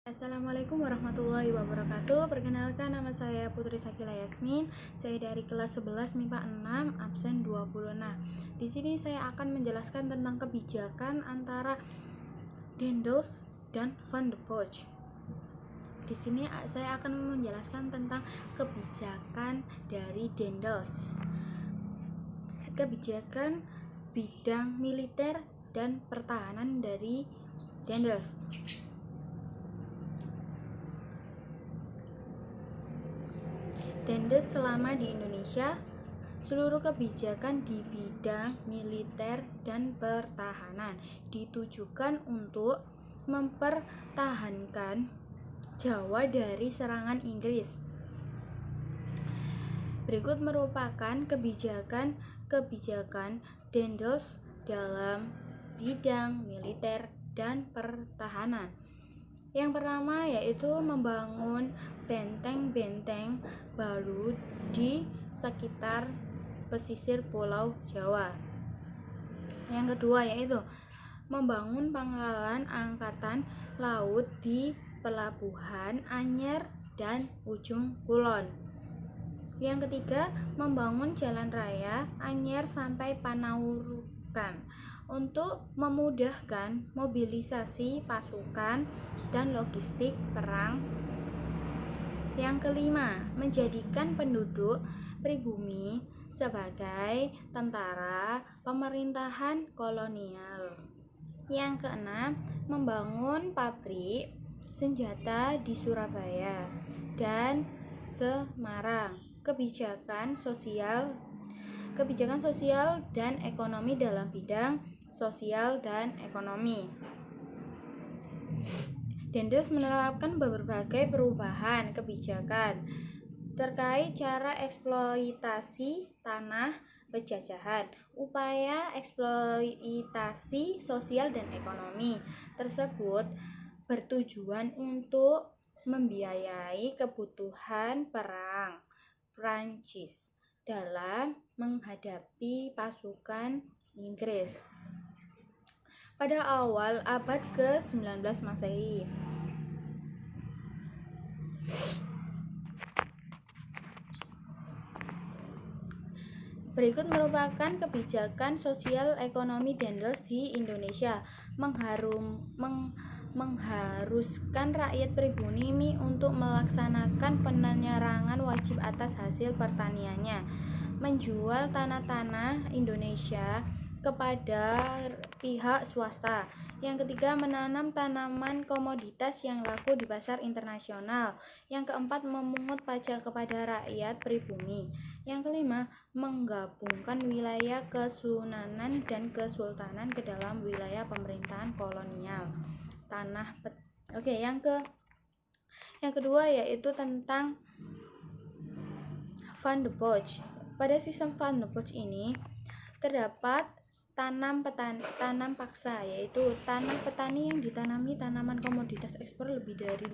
Assalamualaikum warahmatullahi wabarakatuh. Perkenalkan, nama saya Putri Sakila Yasmin. Saya dari kelas 11 MIPA 6 absen 20. Nah, di sini saya akan menjelaskan tentang kebijakan antara Daendels dan Van de Poel. Di sini saya akan menjelaskan tentang kebijakan dari Daendels. Kebijakan bidang militer dan pertahanan dari Daendels. Daendels selama di Indonesia, seluruh kebijakan di bidang militer dan pertahanan ditujukan untuk mempertahankan Jawa dari serangan Inggris. Berikut merupakan kebijakan Daendels dalam bidang militer dan pertahanan. Yang pertama yaitu membangun benteng-benteng baru di sekitar pesisir Pulau Jawa. Yang kedua yaitu membangun pangkalan angkatan laut di Pelabuhan Anyer dan Ujung Kulon. Yang ketiga, membangun jalan raya Anyer sampai Panaurukan untuk memudahkan mobilisasi pasukan dan logistik perang. Yang kelima, menjadikan penduduk pribumi sebagai tentara pemerintahan kolonial. Yang keenam, membangun pabrik senjata di Surabaya dan Semarang. Kebijakan sosial dan ekonomi dalam bidang sosial dan ekonomi. Daendels menerapkan berbagai perubahan kebijakan terkait cara eksploitasi tanah penjajahan. Upaya eksploitasi sosial dan ekonomi tersebut bertujuan untuk membiayai kebutuhan perang Prancis dalam menghadapi pasukan Inggris pada awal abad ke-19 Masehi. Berikut merupakan kebijakan sosial ekonomi Daendels di Indonesia. Mengharuskan rakyat pribumi untuk melaksanakan penyerangan wajib atas hasil pertaniannya, menjual tanah-tanah Indonesia kepada pihak swasta. Yang ketiga, menanam tanaman komoditas yang laku di pasar internasional. Yang keempat, memungut pajak kepada rakyat pribumi. Yang kelima, menggabungkan wilayah kesunanan dan kesultanan ke dalam wilayah pemerintahan kolonial. Yang kedua yaitu tentang Van de Poel. Pada sistem Van de Poel ini terdapat tanam paksa, yaitu tanah petani yang ditanami tanaman komoditas ekspor lebih dari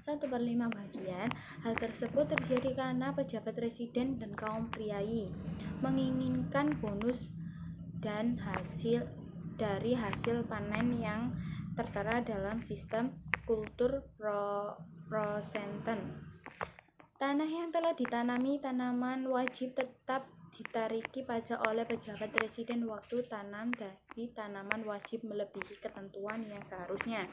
1/5 bagian. Hal tersebut terjadi karena pejabat presiden dan kaum priai menginginkan bonus dan hasil panen yang tertera dalam sistem kultur prosenten. Tanah yang telah ditanami tanaman wajib tetap ditariki pajak oleh pejabat presiden waktu tanam, tapi tanaman wajib melebihi ketentuan yang seharusnya.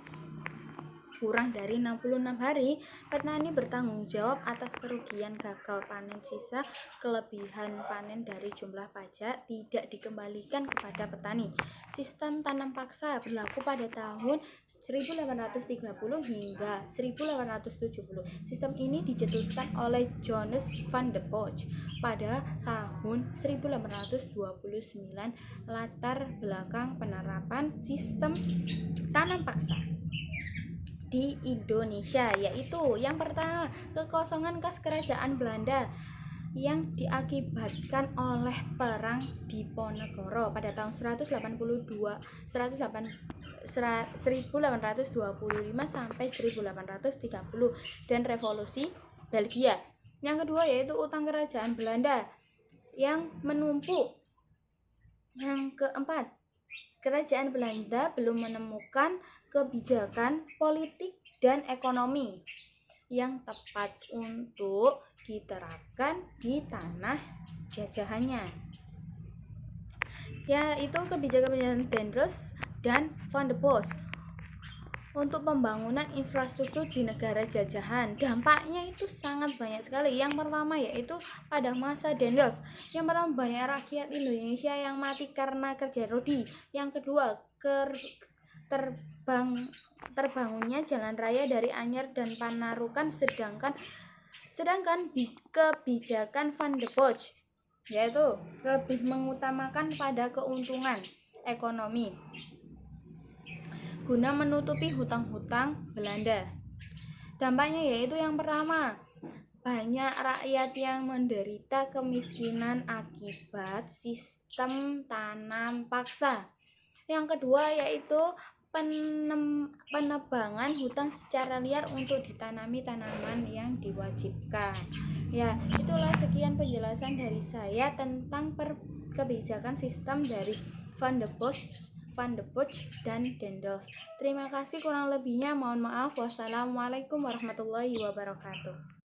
Kurang dari 66 hari, petani bertanggung jawab atas kerugian gagal panen. Sisa kelebihan panen dari jumlah pajak tidak dikembalikan kepada petani. Sistem tanam paksa berlaku pada tahun 1830 hingga 1870. Sistem ini dicetuskan oleh Johannes van de Poel pada tahun 1829. Latar belakang penerapan sistem tanam paksa di Indonesia yaitu yang pertama, kekosongan kas kerajaan Belanda yang diakibatkan oleh perang Diponegoro pada tahun 1825 sampai 1830 dan revolusi Belgia. Yang kedua yaitu utang kerajaan Belanda yang menumpuk. Yang keempat, kerajaan Belanda belum menemukan kebijakan politik dan ekonomi yang tepat untuk diterapkan di tanah jajahannya. Yaitu kebijakan Dendels dan Van der Bos untuk pembangunan infrastruktur di negara jajahan. Dampaknya itu sangat banyak sekali. Yang pertama yaitu pada masa Dendels. Yang pertama, banyak rakyat Indonesia yang mati karena kerja rodi. Yang kedua, terbangunnya jalan raya dari Anyer dan Panarukan, sedangkan kebijakan Van der Bos yaitu lebih mengutamakan pada keuntungan ekonomi guna menutupi hutang-hutang Belanda. Dampaknya yaitu yang pertama, banyak rakyat yang menderita kemiskinan akibat sistem tanam paksa. Yang kedua yaitu penebangan hutan secara liar untuk ditanami tanaman yang diwajibkan. Ya, itulah sekian penjelasan dari saya tentang kebijakan sistem dari Van der Bos dan Dendels. Terima kasih, kurang lebihnya mohon maaf. Wassalamualaikum warahmatullahi wabarakatuh.